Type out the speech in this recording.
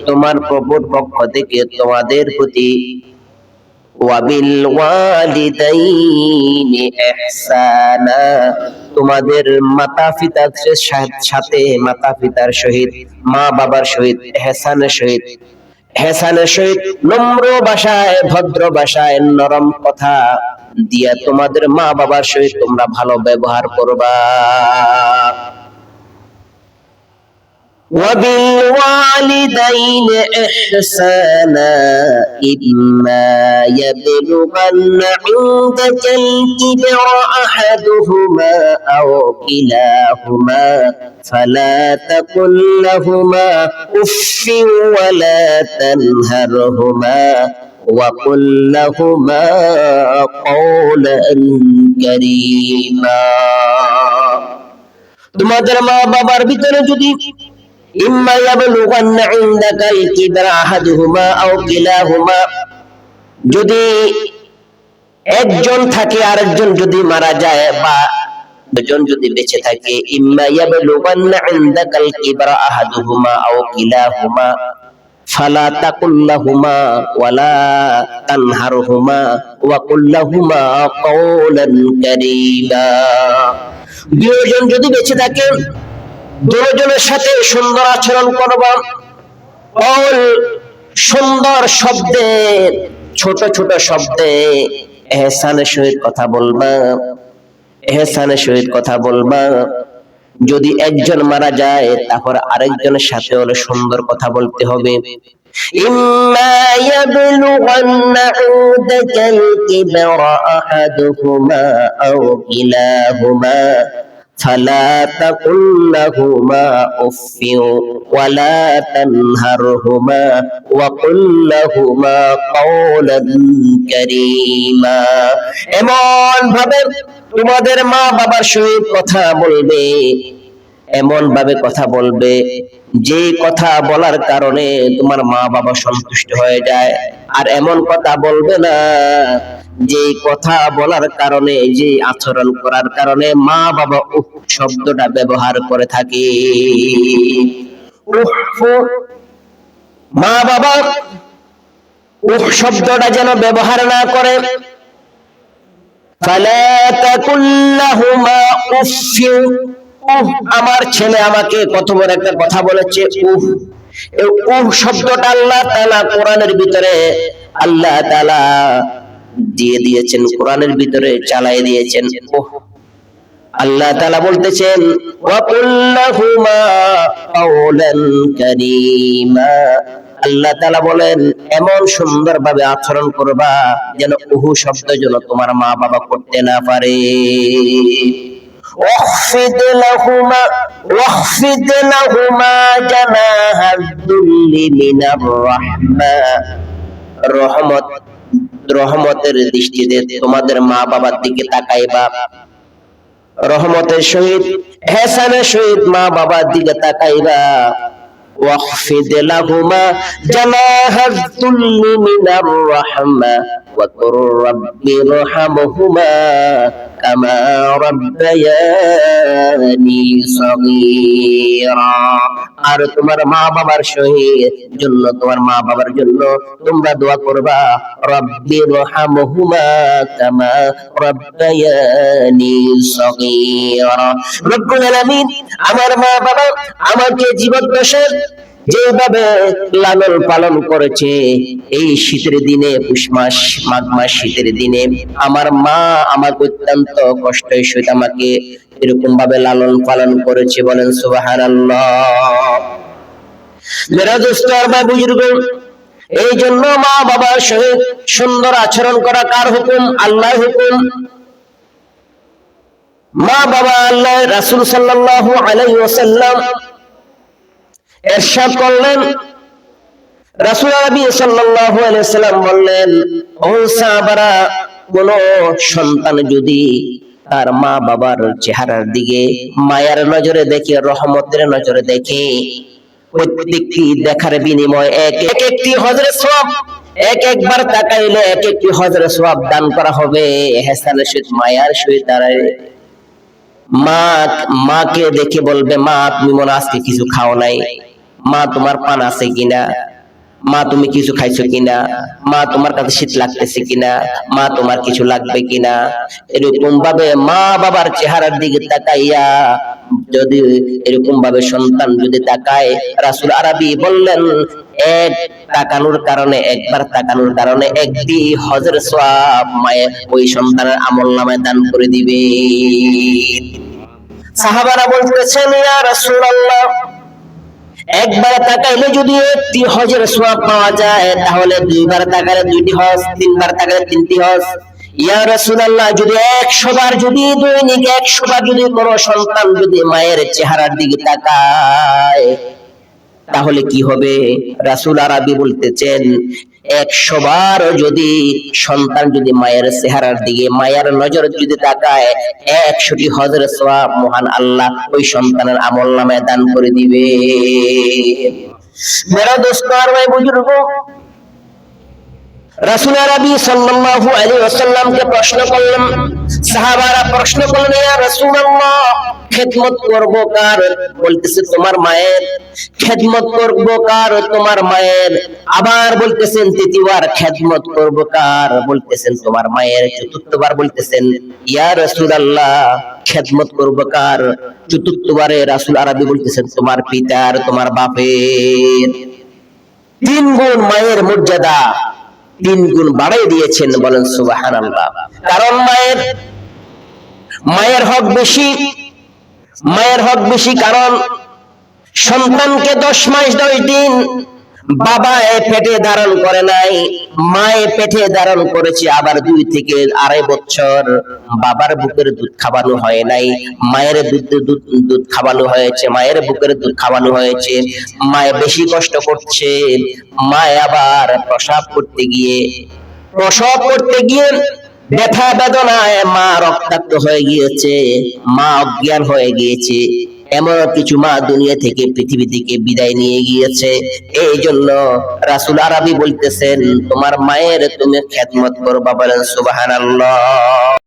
তোমার প্রভুর পক্ষ থেকে তোমাদের প্রতি ওয়াবিল ওয়ালিদাইনি ইহসানা, তোমাদের মাতা পিতার সাথে মাতা পিতার সহিত মা বাবার সহিত এহসানের সহিত নম্র ভাষায় ভদ্র ভাষায় নরম কথা দিয়া তোমাদের মা বাবার সহিত তোমরা ভালো ব্যবহার করবা। وبالوالدين إحسانا إما يبلغن عندك الكبر أحدهما أو كلاهما فلا تقل لهما أف ولا تنهرهما وقل لهما قولا كريما। তোমাদের মা বাবার ভিতরে যদি ইম্মা ইয়াবলুগান্না ইনদাকাল কিবরা আহাদুহুমা আও কিলাহুমা, যদি একজন থাকে আরেকজন যদি মারা যায় বা দুজন যদি বেঁচে থাকে, ইম্মা ইয়াবলুগান্না ইনদাকাল কিবরা আহাদুহুমা আও কিলাহুমা ফালা তাকুল লাহুমা ওয়ালা তানহারহুমা ওয়া কুল লাহুমা কাওলান কারীমা। দুজন যদি বেঁচে থাকে দুজনের সাথে সুন্দর আচরণ করবা, সুন্দর শব্দে ছোট ছোট শব্দে এহসানের সহিত কথা বলবা, এহসানের সহিত কথা বলবা। যদি একজন মারা যায় তারপর আরেকজনের সাথে হলে সুন্দর কথা বলতে হবে। ইম্মা ইয়াবলুগান্না ইনদাকাল কিবরা আহাদুহুমা আও কিলাহুমা فلا تقل لهما أف ولا تنهرهما وقل لهما قولا كريما। এমন ভাবে তোমাদের মা বাবার সহিত কথা বলবে, এমন ভাবে কথা বলবে যে কথা বলার কারণে তোমার মা বাবা সন্তুষ্ট হয়ে যায়। আর এমন কথা বলবে না যে কথা বলার কারণে, যে আচরণ করার কারণে মা বাবা উফ শব্দটা ব্যবহার করে থাকে। মা বাবা উফ শব্দটা যেন ব্যবহার না করে। ফালা তাকুল লাহুমা উফ, আমার ছেলে আমাকে কত বড় একটা কথা বলেছে, উফ। এই উফ শব্দটা আল্লাহ তাআলা কোরআনের ভিতরে আল্লাহ তাআলা দিয়ে দিয়েছেন, কোরআনের ভিতরে চালাই দিয়েছেন। আল্লাহ তাআলা বলতেছেন ওয়া কুল লাহুমা কাওলান কারীমা, আল্লাহ তাআলা বলেন এমন সুন্দর ভাবে আচরণ করবা যেন উহু শব্দ যেন তোমার মা বাবা করতে না পারে। واخفض لهما جناح الذل من الرحمة, রহমতের দৃষ্টিতে তোমাদের মা বাবার দিকে তাকাইবা, রহমতের সহিত ইহসানের সহিত মা বাবার দিকে তাকাইবা। واخفض لهما جناح الذل من الرحمة وقل رب ارحمهما كما ربياني صغيرا। আর তোমার মা বাবার জন্য, তোমার মা বাবার জন্য তোমরা দোয়া করবা রব্বি রহমহুমা কামা রব্বায়ানি সগীরা। রব্বুল আলামিন, আমার মা বাবা আমাকে জীবদ্দশায় যেভাবে লালন পালন করেছে, এই শীতের দিনে পুষ মাস মাঘ মাস শীতের দিনে আমার মা আমাকে অত্যন্ত কষ্টের সহিত আমাকে এরকম ভাবে লালন পালন করেছে। বলেন সুবহানাল্লাহ। মেরা দোস্ত আর ভাই বুজুর্গ, এই জন্য মা বাবার সহিত সুন্দর আচরণ করা কার হুকুম? আল্লাহর হুকুম। মা বাবা আল্লাহ রাসূল সাল্লাল্লাহু আলাইহি ওয়াসাল্লাম ইরশাদ করলেন, রাসূল নবী সাল্লাল্লাহু আলাইহি ওয়াসাল্লাম বললেন, ও সাহাবারা, কোন সন্তান যদি তার মা বাবার চেহারার দিকে মায়ার নজরে দেখে, রহমতের নজরে দেখে, প্রত্যেকটি দেখার বিনিময়ে একটি হজরে সওয়াব, একবার তাকাইলে একটি হজরে সওয়াব দান করা হবে। ইহসানের সহিত মায়ার সহিত দাঁড়ায় মাকে দেখে বলবে, মা তুমি মনে আজকে কিছু খাও নাই, মা তোমার পান আছে কিনা, মা তুমি কিছু খাইছো কিনা, মা তোমার কাছে শীত লাগতেছে কিনা, মা তোমার কিছু লাগবে কিনা। এরকম ভাবে মা বাবার চেহারার দিকে তাকাইয়া যদি এরকম ভাবে সন্তান যদি তাকায়, রাসূল আরবি বললেন এক তাকানোর কারণে, একবার তাকানোর কারণে একটি হজের সওয়াব মায়ের ওই সন্তানের আমলনামায় দান করে দিবে। সাহাবারা বলতেছেন, ইয়া রাসূলুল্লাহ, একবার তাকাইলে যদি একটি হজের সওয়াব পাওয়া যায়, তাহলে দুইবার তাকালে দুইটি হজ, তিনবার তাকালে তিনটি হজ। ইয়া রাসূলুল্লাহ, যদি 100 বার, যদি দৈনিক 100 বার যদি কোনো সন্তান যদি মায়ের চেহারার দিকে তাকায়, তাহলে কি হবে? রাসূল আরবি বলতেছেন 100 বার যদি সন্তান যদি মায়ের চেহারার দিকে, মায়ের নজর যদি তাকায়, 100টি হজের সওয়াব মহান আল্লাহ ওই সন্তানের আমলনামায় দান করে দিবে। মেরা দোস্ত আর ভাই বুজুর্গ, রাসূল আরবি সাল্লাল্লাহু আলাইহি ওয়াসাল্লামকে প্রশ্ন করলেন, সাহাবারা প্রশ্ন করলেন, ইয়া রাসূলুল্লাহ, খেদমত করব কার? বলতেছে তোমার মায়ের। খেদমত করব কার? তোমার মায়ের। আবার বলতেছেন তৃতীয়বার, খেদমত করব কার? বলতেছেন তোমার মায়ের। চতুর্থবার বলতেছেন, ইয়া রাসূলুল্লাহ, খেদমত করব কার? চতুর্থবারে রাসূল আরবি বলতেছেন তোমার পিতার, তোমার বাপের। 3 গুণ মায়ের মর্যাদা 3 গুণ বাড়াই দিয়েছেন, বলেন সুবহানাল্লাহ। কারণ মায়ের হক বেশি, মায়ের হক বেশি। কারণ সন্তানকে 10 মাস 10 দিন বাবা পেটে ধারণ করে নাই, মায়ে পেটে ধারণ করেছে আবার 2 থেকে 2.5 বছর। বাবার বুকের দুধ খাওয়ানো হয় নাই, মায়ের দুধ খাওয়ানো হয়েছে, মায়ের বুকের দুধ খাওয়ানো হয়েছে। মায়ে বেশি কষ্ট করছে। মায়ে আবার প্রসব করতে গিয়ে ব্যথা বেদনায় মা রক্তাক্ত হয়ে গিয়েছে, মা অজ্ঞান হয়ে গিয়েছে। এমন কিছু মা দুনিয়া থেকে, পৃথিবী থেকে বিদায় নিয়ে গিয়েছে। এই জন্য রাসূল আরবি বলতেছেন তোমার মায়ের তুমি খেদমত করবা, বলেন সুবহানাল্লাহ।